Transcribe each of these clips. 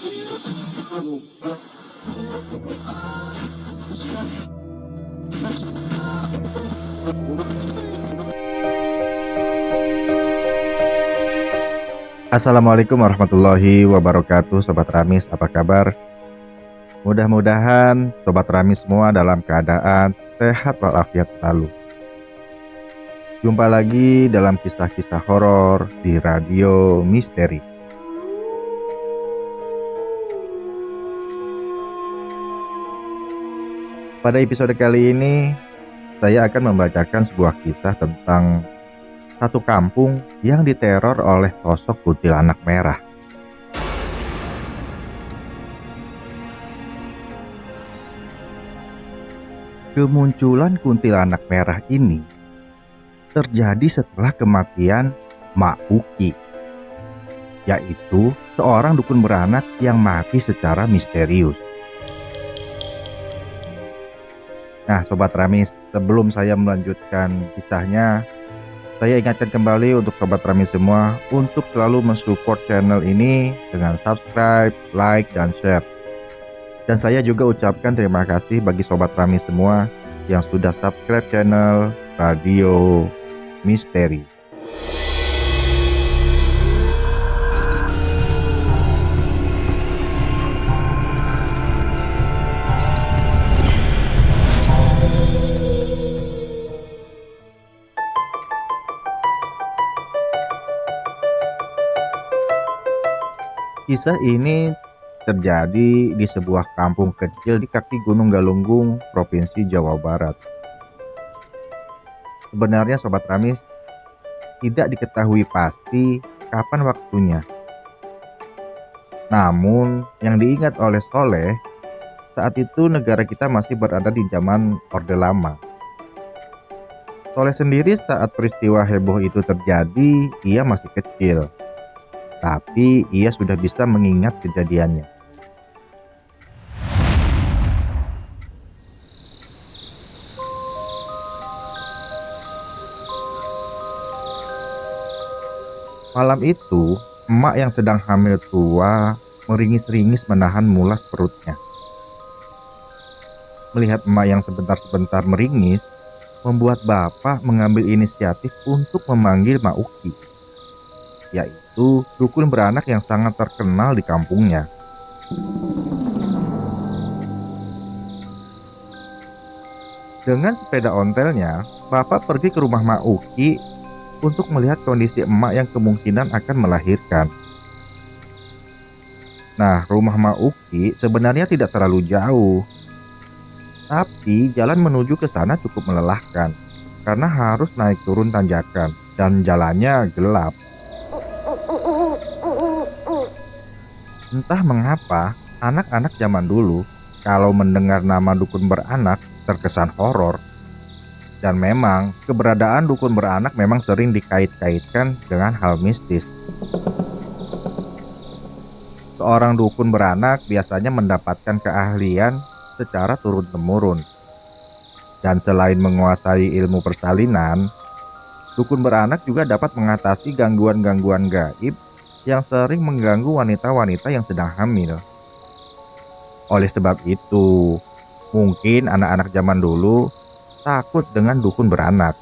Assalamualaikum warahmatullahi wabarakatuh, Sobat Ramis, apa kabar? Mudah-mudahan Sobat Ramis semua dalam keadaan sehat walafiat selalu. Jumpa lagi dalam kisah-kisah horor di Radio Misteri. Pada episode kali ini, saya akan membacakan sebuah kisah tentang satu kampung yang diteror oleh sosok kuntilanak merah. Kemunculan kuntilanak merah ini terjadi setelah kematian Mak Uki, yaitu seorang dukun beranak yang mati secara misterius. Nah, Sobat Ramis, sebelum saya melanjutkan kisahnya, saya ingatkan kembali untuk Sobat Ramis semua untuk selalu mensupport channel ini dengan subscribe, like, dan share. Dan saya juga ucapkan terima kasih bagi Sobat Ramis semua yang sudah subscribe channel Radio Misteri. Kisah ini terjadi di sebuah kampung kecil di kaki Gunung Galunggung, Provinsi Jawa Barat. Sebenarnya Sobat Ramis, tidak diketahui pasti kapan waktunya. Namun yang diingat oleh Soleh, saat itu negara kita masih berada di zaman Orde Lama. Soleh sendiri saat peristiwa heboh itu terjadi, ia masih kecil. Tapi ia sudah bisa mengingat kejadiannya. Malam itu, emak yang sedang hamil tua meringis-ringis menahan mulas perutnya. Melihat emak yang sebentar-sebentar meringis, membuat bapak mengambil inisiatif untuk memanggil Mak Uki, yaitu dukun beranak yang sangat terkenal di kampungnya. Dengan sepeda ontelnya, bapak pergi ke rumah Mak Uki untuk melihat kondisi emak yang kemungkinan akan melahirkan. Nah, rumah Mak Uki sebenarnya tidak terlalu jauh, tapi jalan menuju ke sana cukup melelahkan karena harus naik turun tanjakan dan jalannya gelap. Entah mengapa, anak-anak zaman dulu kalau mendengar nama dukun beranak terkesan horor. Dan memang keberadaan dukun beranak memang sering dikait-kaitkan dengan hal mistis. Seorang dukun beranak biasanya mendapatkan keahlian secara turun-temurun. Dan selain menguasai ilmu persalinan, dukun beranak juga dapat mengatasi gangguan-gangguan gaib yang sering mengganggu wanita-wanita yang sedang hamil. Oleh sebab itu, mungkin anak-anak zaman dulu takut dengan dukun beranak.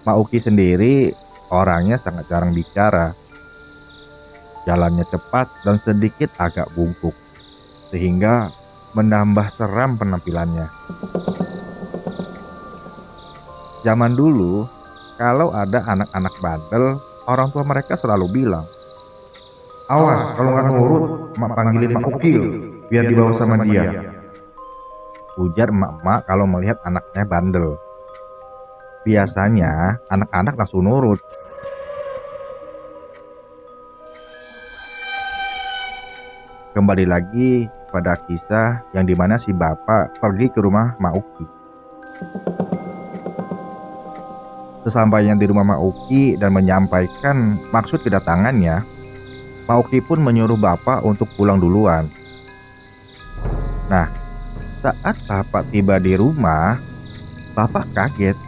Mak Uki sendiri orangnya sangat jarang bicara. Jalannya cepat dan sedikit agak bungkuk, sehingga menambah seram penampilannya. Zaman dulu, kalau ada anak-anak bandel, orang tua mereka selalu bilang, "Awas, kalau nggak nurut, mak panggilin Mak Uki biar dibawa sama dia," ujar emak-emak kalau melihat anaknya bandel. Biasanya anak-anak langsung nurut. Kembali lagi pada kisah yang dimana si bapak pergi ke rumah Mak Uki. Sesampainya di rumah Mak Uki dan menyampaikan maksud kedatangannya, Mak Uki pun menyuruh bapak untuk pulang duluan. Nah, saat bapak tiba di rumah, bapak kaget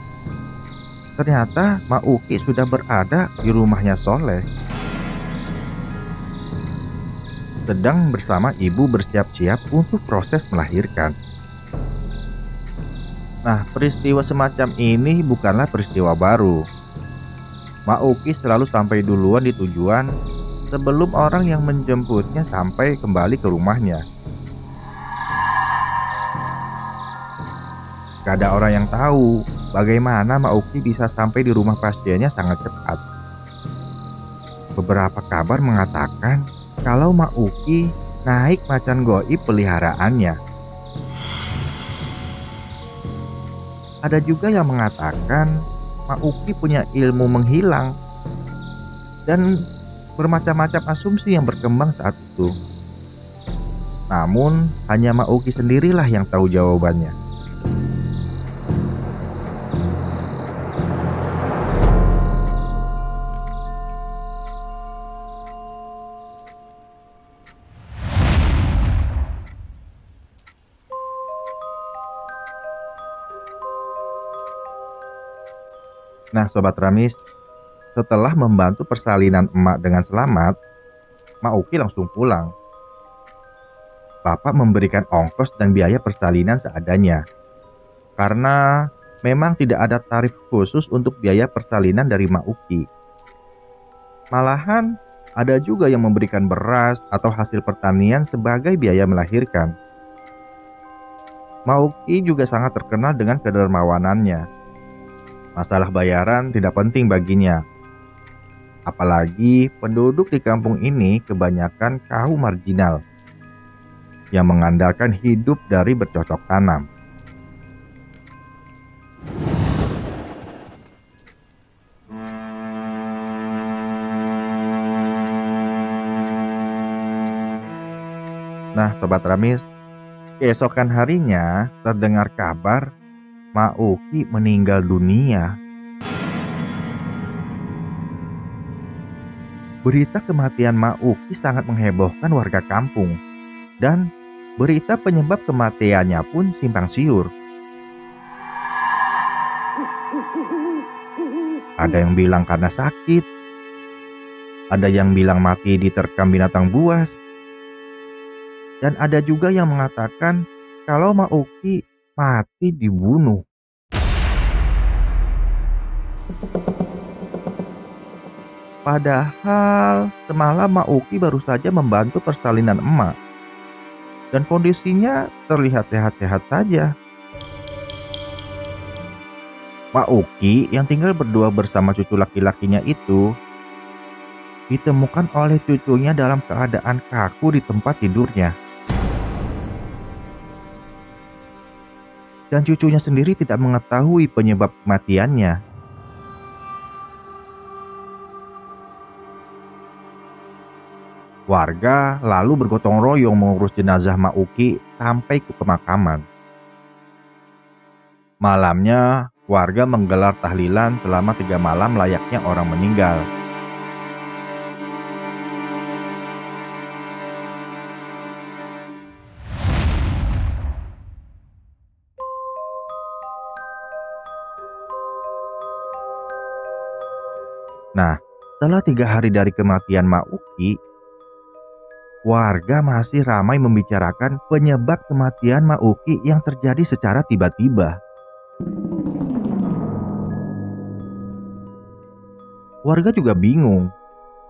ternyata Mak Uki sudah berada di rumahnya Soleh, sedang bersama ibu bersiap-siap untuk proses melahirkan. Nah, peristiwa semacam ini bukanlah peristiwa baru. Mak Uki selalu sampai duluan di tujuan sebelum orang yang menjemputnya sampai kembali ke rumahnya. Gak ada orang yang tahu bagaimana Mak Uki bisa sampai di rumah pasiennya sangat cepat. Beberapa kabar mengatakan kalau Mak Uki naik macan goib peliharaannya. Ada juga yang mengatakan Mak Uki punya ilmu menghilang dan bermacam-macam asumsi yang berkembang saat itu. Namun hanya Mak Uki sendirilah yang tahu jawabannya. Nah, Sobat Ramis, setelah membantu persalinan emak dengan selamat, Mak Uki langsung pulang. Bapak memberikan ongkos dan biaya persalinan seadanya, karena memang tidak ada tarif khusus untuk biaya persalinan dari Mak Uki. Malahan, ada juga yang memberikan beras atau hasil pertanian sebagai biaya melahirkan. Mak Uki juga sangat terkenal dengan kedermawanannya. Masalah bayaran tidak penting baginya. Apalagi penduduk di kampung ini kebanyakan kaum marginal yang mengandalkan hidup dari bercocok tanam. Nah, Sobat Ramis, keesokan harinya terdengar kabar Mak Uki meninggal dunia. Berita kematian Mak Uki sangat menghebohkan warga kampung, dan berita penyebab kematiannya pun simpang siur. Ada yang bilang karena sakit, ada yang bilang mati diterkam binatang buas, dan ada juga yang mengatakan kalau Mak Uki mati dibunuh. Padahal semalam Mak Uki baru saja membantu persalinan emak, dan kondisinya terlihat sehat-sehat saja. Mak Uki yang tinggal berdua bersama cucu laki-lakinya itu ditemukan oleh cucunya dalam keadaan kaku di tempat tidurnya. Dan cucunya sendiri tidak mengetahui penyebab kematiannya. Warga lalu bergotong royong mengurus jenazah Mak Uki sampai ke pemakaman. Malamnya, warga menggelar tahlilan selama 3 malam layaknya orang meninggal. Nah, setelah 3 hari dari kematian Mak Uki, warga masih ramai membicarakan penyebab kematian Mak Uki yang terjadi secara tiba-tiba. Warga juga bingung,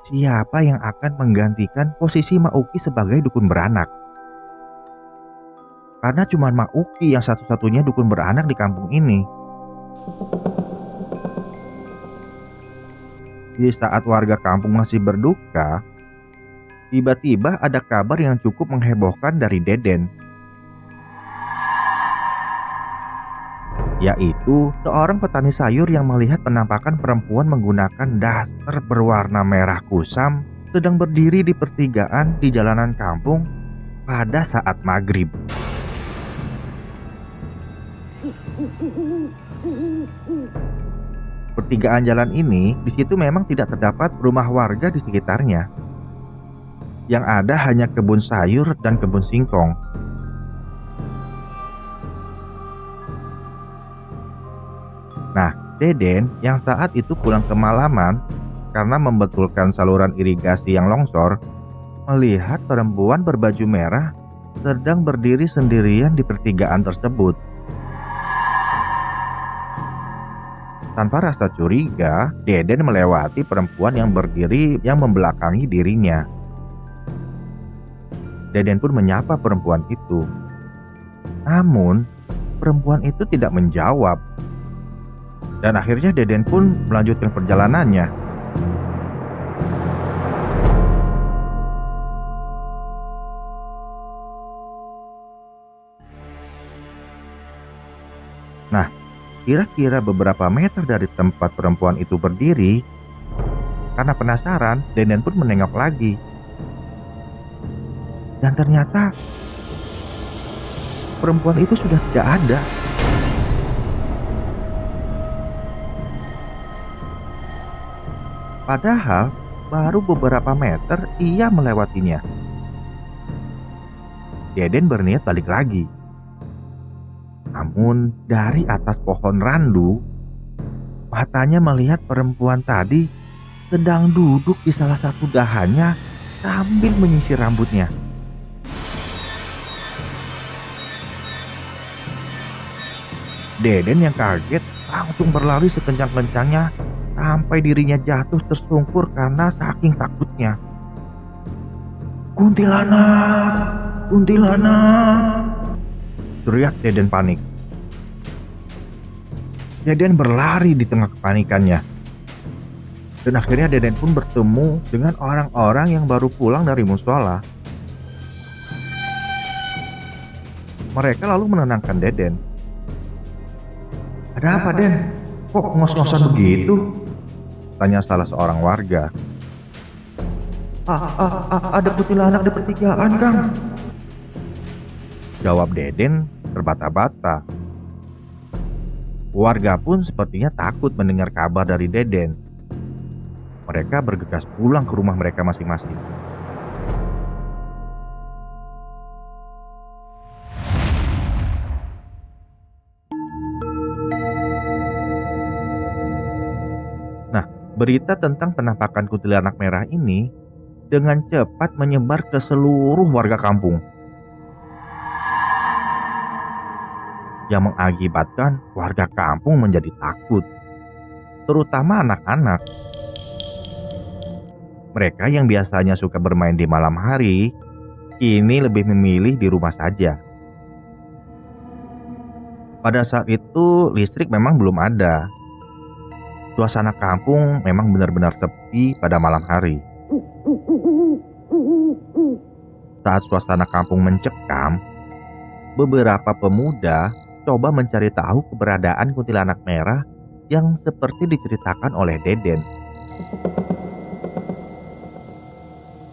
siapa yang akan menggantikan posisi Mak Uki sebagai dukun beranak. Karena cuma Mak Uki yang satu-satunya dukun beranak di kampung ini. Di saat warga kampung masih berduka, tiba-tiba ada kabar yang cukup menghebohkan dari Deden. Yaitu seorang petani sayur yang melihat penampakan perempuan menggunakan daster berwarna merah kusam sedang berdiri di pertigaan di jalanan kampung pada saat maghrib. Pertigaan jalan ini di situ memang tidak terdapat rumah warga di sekitarnya. Yang ada hanya kebun sayur dan kebun singkong. Nah, Deden yang saat itu pulang kemalaman karena membetulkan saluran irigasi yang longsor, melihat perempuan berbaju merah sedang berdiri sendirian di pertigaan tersebut. Tanpa rasa curiga, Deden melewati perempuan yang berdiri yang membelakangi dirinya. Deden pun menyapa perempuan itu. Namun, perempuan itu tidak menjawab. Dan akhirnya Deden pun melanjutkan perjalanannya. Nah, kira-kira beberapa meter dari tempat perempuan itu berdiri, karena penasaran, Deden pun menengok lagi. Dan ternyata perempuan itu sudah tidak ada. Padahal baru beberapa meter ia melewatinya. Deden berniat balik lagi. Namun dari atas pohon randu, matanya melihat perempuan tadi sedang duduk di salah satu dahannya sambil menyisir rambutnya. Deden yang kaget langsung berlari sekencang-kencangnya sampai dirinya jatuh tersungkur karena saking takutnya. "Kuntilanak! Kuntilanak!" teriak Deden panik. Deden berlari di tengah kepanikannya. Dan akhirnya Deden pun bertemu dengan orang-orang yang baru pulang dari mushola. Mereka lalu menenangkan Deden. "Ada apa, Den? Kok ngos-ngosan begitu?" tanya salah seorang warga. Ada kuntilanak di pertigaan, Kang," jawab Deden terbata-bata. Warga pun sepertinya takut mendengar kabar dari Deden. Mereka bergegas pulang ke rumah mereka masing-masing. Nah, berita tentang penampakan kuntilanak merah ini dengan cepat menyebar ke seluruh warga kampung, yang mengakibatkan warga kampung menjadi takut, terutama anak-anak. Mereka yang biasanya suka bermain di malam hari, kini lebih memilih di rumah saja. Pada saat itu listrik memang belum ada. Suasana kampung memang benar-benar sepi pada malam hari. Saat suasana kampung mencekam, beberapa pemuda coba mencari tahu keberadaan kuntilanak merah yang seperti diceritakan oleh Deden.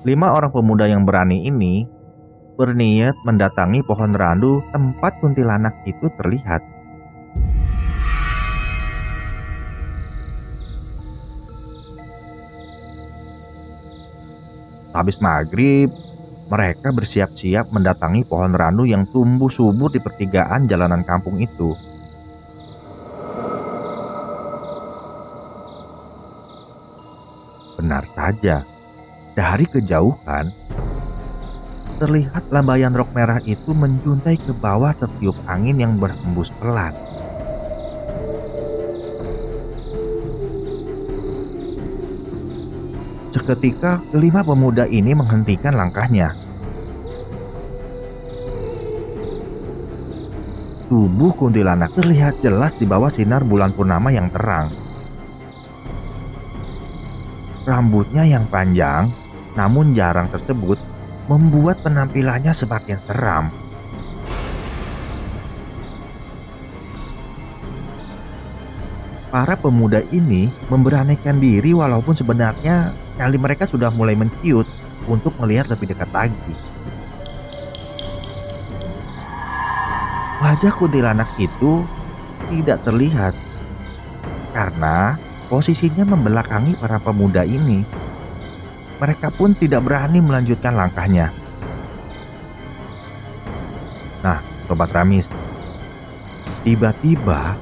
5 orang pemuda yang berani ini berniat mendatangi pohon randu tempat kuntilanak itu terlihat. Habis maghrib, mereka bersiap-siap mendatangi pohon randu yang tumbuh subur di pertigaan jalanan kampung itu. Benar saja, dari kejauhan terlihat lambayan rok merah itu menjuntai ke bawah tertiup angin yang berhembus pelan. Seketika, kelima pemuda ini menghentikan langkahnya. Tubuh kuntilanak terlihat jelas di bawah sinar bulan purnama yang terang. Rambutnya yang panjang, namun jarang tersebut, membuat penampilannya semakin seram. Para pemuda ini memberanikan diri walaupun sebenarnya nyali mereka sudah mulai menciut untuk melihat lebih dekat lagi. Wajah kuntilanak itu tidak terlihat karena posisinya membelakangi para pemuda ini. Mereka pun tidak berani melanjutkan langkahnya. Nah, Sobat Ramis, tiba-tiba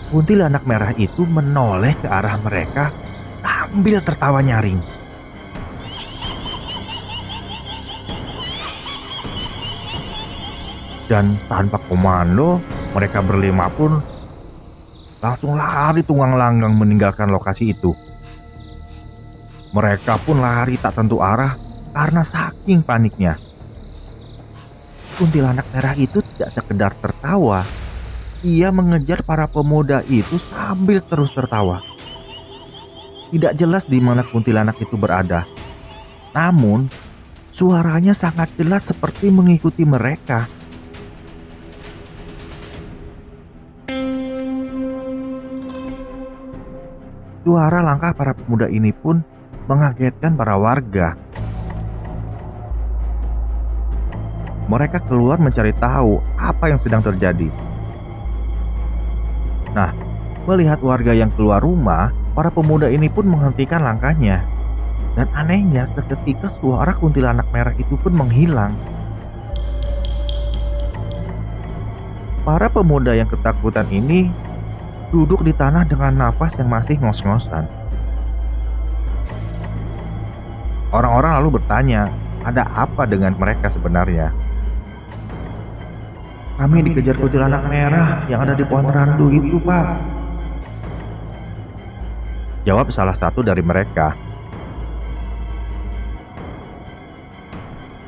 kuntilanak merah itu menoleh ke arah mereka sambil tertawa nyaring. Dan tanpa komando, mereka berlima pun langsung lari tunggang langgang meninggalkan lokasi itu. Mereka pun lari tak tentu arah karena saking paniknya. Kuntilanak merah itu tidak sekedar tertawa, ia mengejar para pemuda itu sambil terus tertawa. Tidak jelas di mana kuntilanak itu berada, namun suaranya sangat jelas seperti mengikuti mereka. Suara langkah para pemuda ini pun mengagetkan para warga. Mereka keluar mencari tahu apa yang sedang terjadi. Nah, melihat warga yang keluar rumah, para pemuda ini pun menghentikan langkahnya. Dan anehnya, seketika suara kuntilanak merah itu pun menghilang. Para pemuda yang ketakutan ini duduk di tanah dengan nafas yang masih ngos-ngosan. Orang-orang lalu bertanya, ada apa dengan mereka sebenarnya? Kami dikejar kuntilanak merah yang ada di pohon randu itu, Pak. Jawab salah satu dari mereka.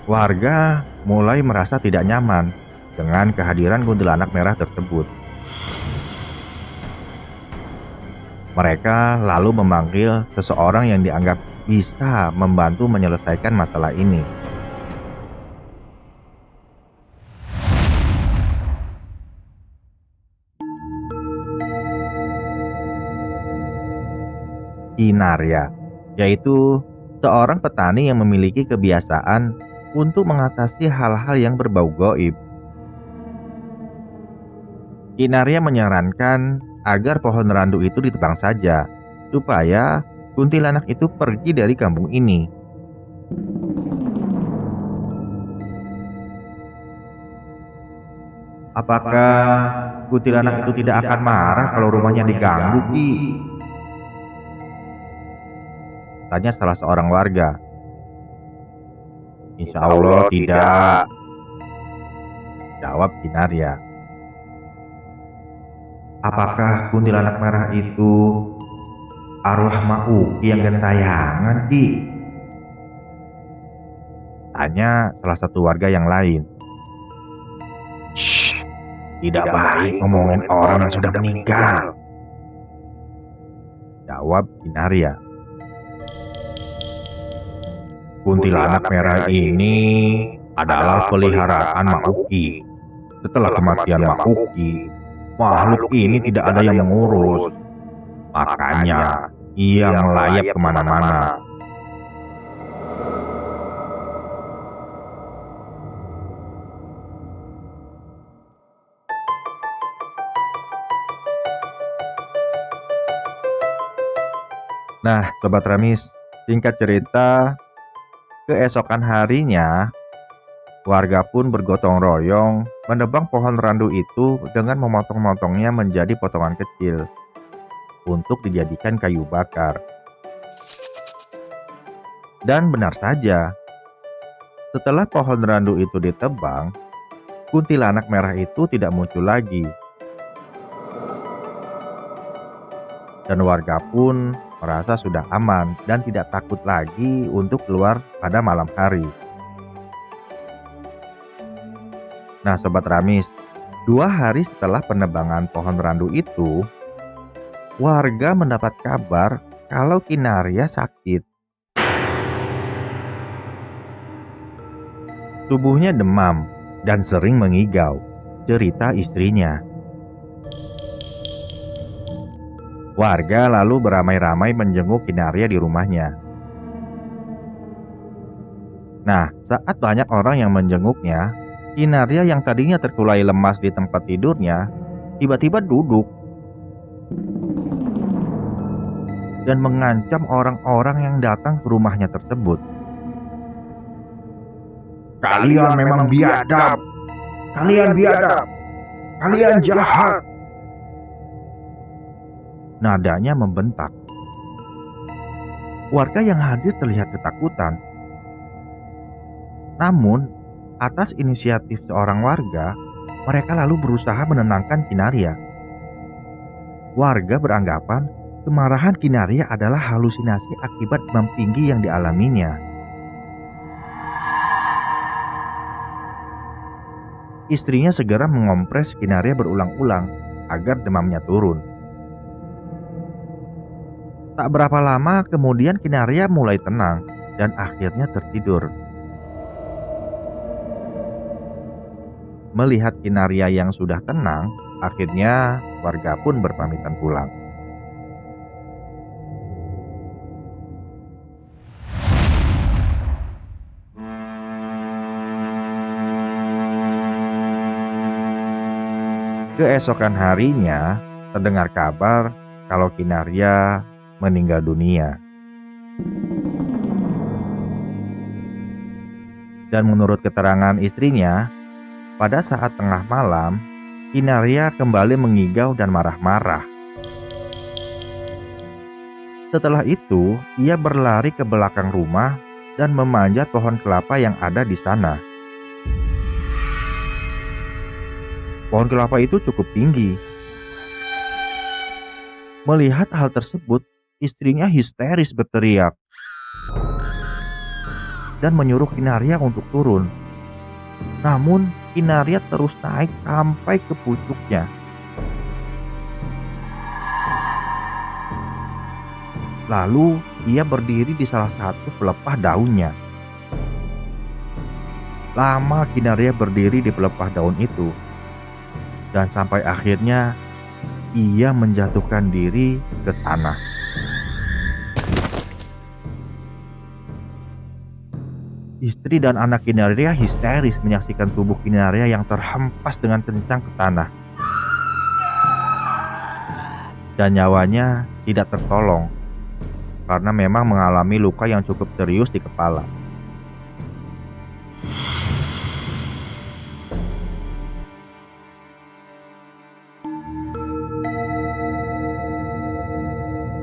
Warga mulai merasa tidak nyaman dengan kehadiran kuntilanak merah tersebut. Mereka lalu memanggil seseorang yang dianggap bisa membantu menyelesaikan masalah ini. Kinarya, yaitu seorang petani yang memiliki kebiasaan untuk mengatasi hal-hal yang berbau gaib. Kinarya menyarankan agar pohon randu itu ditebang saja, supaya kuntilanak itu pergi dari kampung ini. Apakah kuntilanak itu tidak akan marah kalau rumahnya diganggu, Ki? Tanya salah seorang warga. Insya Allah tidak, jawab Kinarya. Apakah kuntilanak merah itu arwah Mauki yang gentayangan, Ki? Tanya salah satu warga yang lain. Shh, tidak baik ngomongin orang yang sudah meninggal, jawab Kinarya. Kuntilanak merah ini adalah peliharaan Mauki. Setelah kematian Mauki, makhluk ini tidak ada yang mengurus. Makanya ia melayap kemana-mana. Nah, Sobat Ramis, singkat cerita, keesokan harinya, warga pun bergotong royong menebang pohon randu itu dengan memotong-motongnya menjadi potongan kecil untuk dijadikan kayu bakar. Dan benar saja, setelah pohon randu itu ditebang, kuntilanak merah itu tidak muncul lagi. Dan warga pun merasa sudah aman dan tidak takut lagi untuk keluar pada malam hari. Nah Sobat Ramis, 2 hari setelah penebangan pohon randu itu, warga mendapat kabar kalau Kinarya sakit. Tubuhnya demam dan sering mengigau, cerita istrinya. Warga lalu beramai-ramai menjenguk Kinarya di rumahnya. Nah, saat banyak orang yang menjenguknya, Kinarya yang tadinya terkulai lemas di tempat tidurnya, tiba-tiba duduk dan mengancam orang-orang yang datang ke rumahnya tersebut. Kalian memang biadab, kalian biadab, kalian jahat. Nadanya membentak. Warga yang hadir terlihat ketakutan. Namun, atas inisiatif seorang warga, mereka lalu berusaha menenangkan Kinaria. Warga beranggapan kemarahan Kinaria adalah halusinasi akibat demam tinggi yang dialaminya. Istrinya segera mengompres Kinaria berulang-ulang agar demamnya turun. Tak berapa lama kemudian Kinaria mulai tenang dan akhirnya tertidur. Melihat Kinaria yang sudah tenang, akhirnya warga pun berpamitan pulang. Keesokan harinya, terdengar kabar kalau Kinaria meninggal dunia. Dan menurut keterangan istrinya, pada saat tengah malam, Kinaria kembali mengigau dan marah-marah. Setelah itu, ia berlari ke belakang rumah dan memanjat pohon kelapa yang ada di sana. Pohon kelapa itu cukup tinggi. Melihat hal tersebut, istrinya histeris berteriak dan menyuruh Kinaria untuk turun. Namun, Kinaria terus naik sampai ke pucuknya. Lalu, ia berdiri di salah satu pelepah daunnya. Lama Kinaria berdiri di pelepah daun itu. Dan sampai akhirnya ia menjatuhkan diri ke tanah. Istri dan anak Kinaria histeris menyaksikan tubuh Kinaria yang terhempas dengan kencang ke tanah. Dan nyawanya tidak tertolong karena memang mengalami luka yang cukup serius di kepala.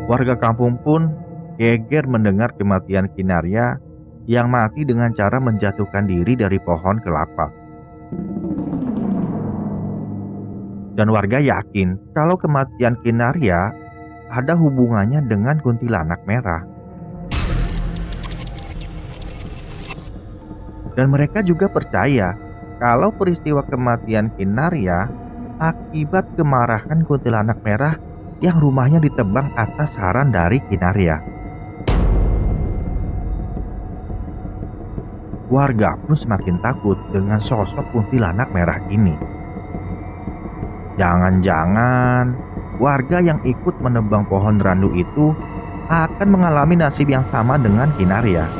Warga kampung pun geger mendengar kematian Kinaria yang mati dengan cara menjatuhkan diri dari pohon kelapa. Dan warga yakin kalau kematian Kinaria ada hubungannya dengan kuntilanak merah. Dan mereka juga percaya kalau peristiwa kematian Kinaria akibat kemarahan kuntilanak merah yang rumahnya ditebang atas saran dari Kinaria. Warga pun semakin takut dengan sosok kuntilanak merah ini. Jangan-jangan warga yang ikut menebang pohon randu itu akan mengalami nasib yang sama dengan Kinaria.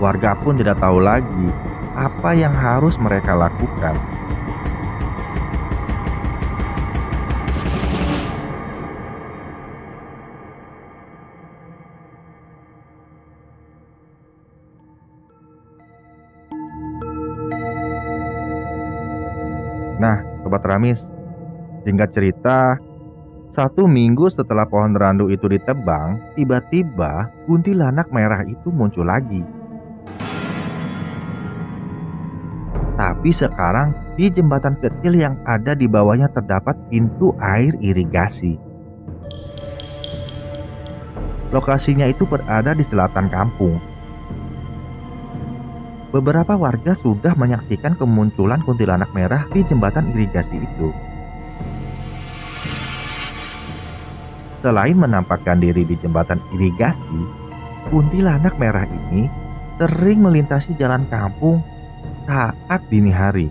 Warga pun tidak tahu lagi apa yang harus mereka lakukan. Nah, Sobat Ramis, singkat cerita, 1 minggu setelah pohon randu itu ditebang, tiba-tiba kuntilanak merah itu muncul lagi. Tapi sekarang di jembatan kecil yang ada di bawahnya terdapat pintu air irigasi. Lokasinya itu berada di selatan kampung. Beberapa warga sudah menyaksikan kemunculan kuntilanak merah di jembatan irigasi itu. Selain menampakkan diri di jembatan irigasi, kuntilanak merah ini sering melintasi jalan kampung saat dini hari.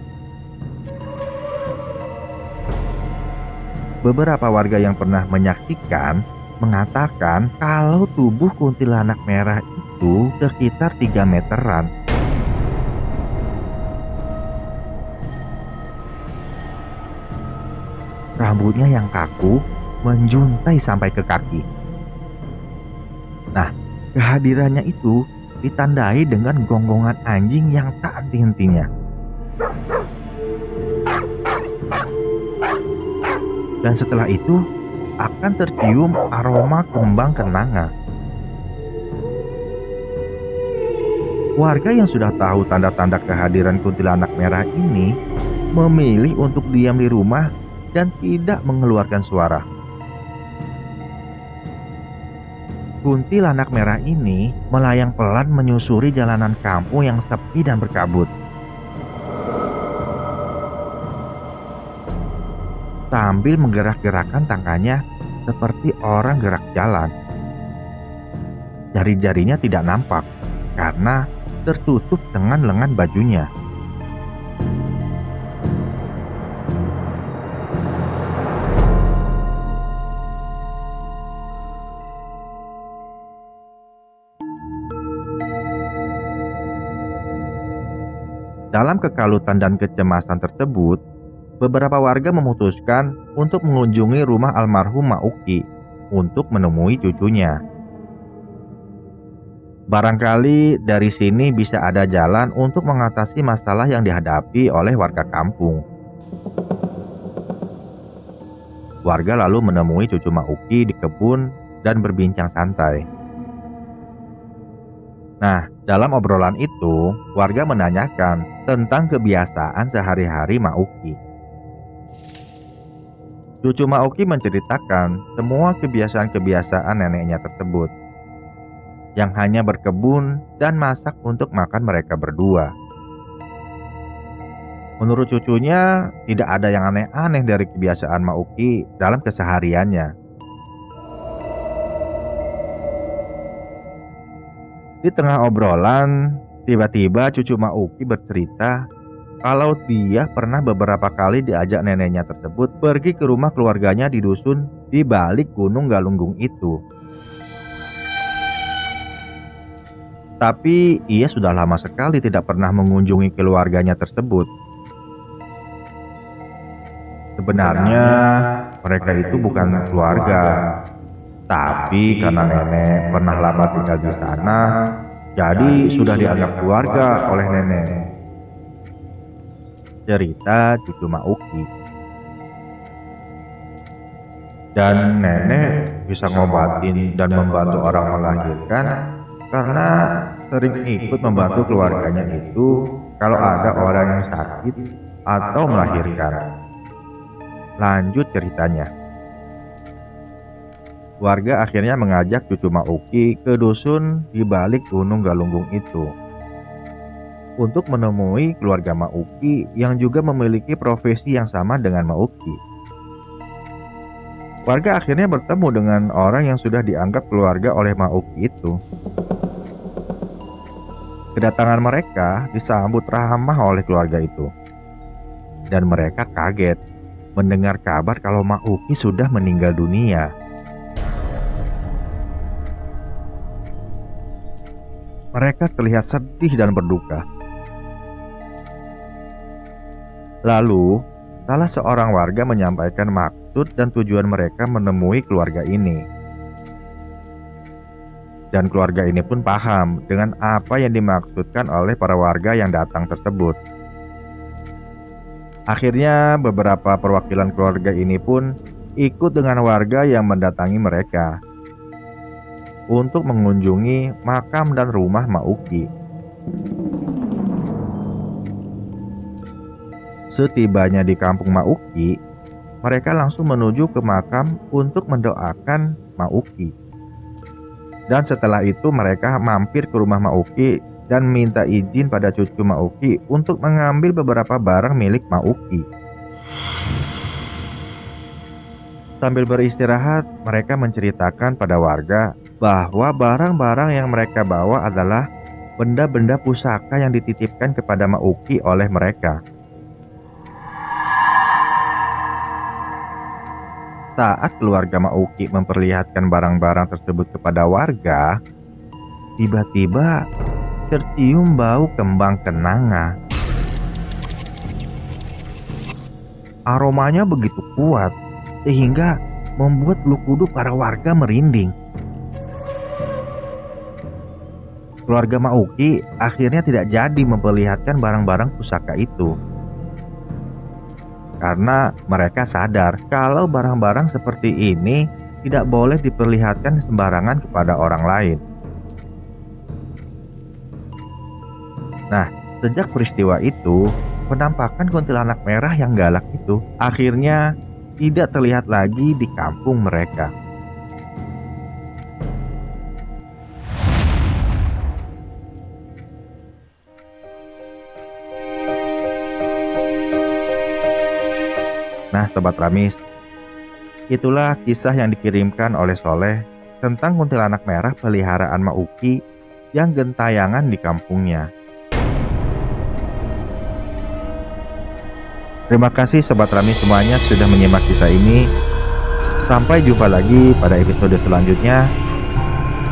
Beberapa warga yang pernah menyaksikan mengatakan kalau tubuh kuntilanak merah itu sekitar 3 meteran. Rambutnya yang kaku menjuntai sampai ke kaki. Nah, kehadirannya itu ditandai dengan gonggongan anjing yang tak henti-hentinya. Dan setelah itu akan tercium aroma kembang kenanga. Warga yang sudah tahu tanda-tanda kehadiran kuntilanak merah ini memilih untuk diam di rumah dan tidak mengeluarkan suara. Kuntilanak merah ini melayang pelan menyusuri jalanan kampung yang sepi dan berkabut. Sambil menggerak-gerakkan tangannya seperti orang gerak jalan. Jari-jarinya tidak nampak karena tertutup dengan lengan bajunya. Dalam kekalutan dan kecemasan tersebut, beberapa warga memutuskan untuk mengunjungi rumah almarhum Mauki untuk menemui cucunya. Barangkali dari sini bisa ada jalan untuk mengatasi masalah yang dihadapi oleh warga kampung. Warga lalu menemui cucu Mauki di kebun dan berbincang santai. Nah, dalam obrolan itu, warga menanyakan tentang kebiasaan sehari-hari Mauki. Cucu Mauki menceritakan semua kebiasaan-kebiasaan neneknya tersebut, yang hanya berkebun dan masak untuk makan mereka berdua. Menurut cucunya, tidak ada yang aneh-aneh dari kebiasaan Mauki dalam kesehariannya. Di tengah obrolan, tiba-tiba cucu Mauki bercerita kalau dia pernah beberapa kali diajak neneknya tersebut pergi ke rumah keluarganya di dusun di balik Gunung Galunggung itu. Tapi ia sudah lama sekali tidak pernah mengunjungi keluarganya tersebut. Sebenarnya mereka itu bukan keluarga, tapi karena nenek pernah lama tinggal di sana, jadi sudah dianggap keluarga oleh nenek. Cerita cucu Mauki. Dan nenek bisa ngobatin dan membantu orang melahirkan karena sering ikut membantu keluarganya itu kalau ada orang yang sakit atau melahirkan. Lanjut ceritanya. Warga akhirnya mengajak cucu Mauki ke dusun di balik Gunung Galunggung itu untuk menemui keluarga Mauki yang juga memiliki profesi yang sama dengan Mauki. Warga akhirnya bertemu dengan orang yang sudah dianggap keluarga oleh Mauki itu. Kedatangan mereka disambut ramah oleh keluarga itu. Dan mereka kaget mendengar kabar kalau Mauki sudah meninggal dunia. Mereka terlihat sedih dan berduka. Lalu, salah seorang warga menyampaikan maksud dan tujuan mereka menemui keluarga ini. Dan keluarga ini pun paham dengan apa yang dimaksudkan oleh para warga yang datang tersebut. Akhirnya, beberapa perwakilan keluarga ini pun ikut dengan warga yang mendatangi mereka untuk mengunjungi makam dan rumah Mauki. Setibanya di kampung Mauki, mereka langsung menuju ke makam untuk mendoakan Mauki. Dan setelah itu mereka mampir ke rumah Mauki dan minta izin pada cucu Mauki untuk mengambil beberapa barang milik Mauki. Sambil beristirahat, mereka menceritakan pada warga bahwa barang-barang yang mereka bawa adalah benda-benda pusaka yang dititipkan kepada Mauki oleh mereka. Saat keluarga Mauki memperlihatkan barang-barang tersebut kepada warga, tiba-tiba tercium bau kembang kenanga. Aromanya begitu kuat sehingga membuat bulu kuduk para warga merinding. Keluarga Mauki akhirnya tidak jadi memperlihatkan barang-barang pusaka itu karena mereka sadar kalau barang-barang seperti ini tidak boleh diperlihatkan sembarangan kepada orang lain. Nah, sejak peristiwa itu, penampakan kuntilanak merah yang galak itu akhirnya tidak terlihat lagi di kampung mereka. Nah, Sobat Ramis, itulah kisah yang dikirimkan oleh Soleh tentang kuntilanak merah peliharaan Mak Uki yang gentayangan di kampungnya. Terima kasih Sobat Ramis semuanya sudah menyimak kisah ini. Sampai jumpa lagi pada episode selanjutnya.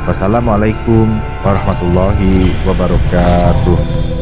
Wassalamualaikum warahmatullahi wabarakatuh.